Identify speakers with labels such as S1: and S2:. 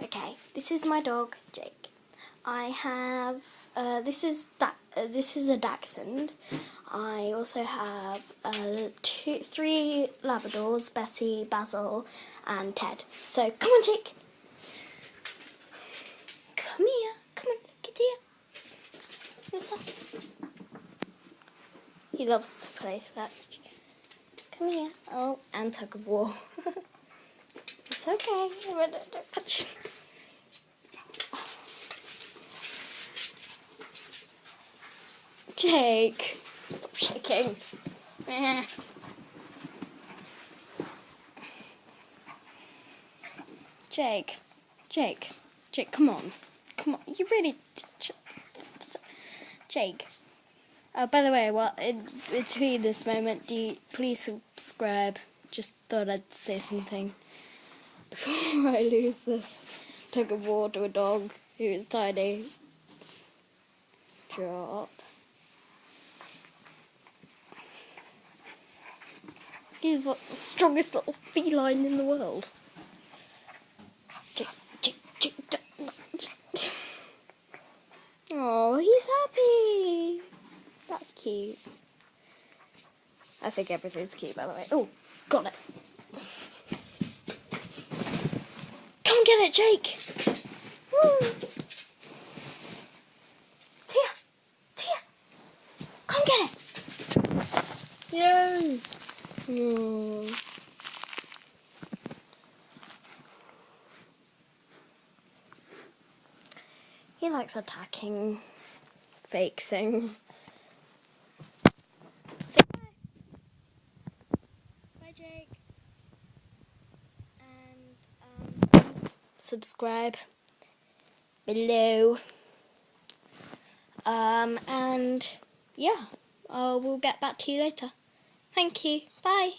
S1: Okay, this is my dog, Jake. I have, this is a Dachshund. I also have three Labradors, Bessie, Basil, and Ted. So, come on, Jake. Come here. Come on, get here. What's that? He loves to play fetch. Come here. Oh, and tug of war. It's okay. Don't touch. Jake, stop shaking. Jake, come on. You really, Jake. By the way, in between this moment, please subscribe. Just thought I'd say something before I lose this tug of war to a dog who is tiny. Drop. He's like the strongest little feline in the world. Oh, he's happy. That's cute. I think everything's cute, by the way. Oh, got it. Come get it, Jake. Woo. Tia. Come get it. Yay. He likes attacking fake things. Say bye. Bye, Jake. And subscribe below. And yeah, we'll get back to you later. Thank you. Bye.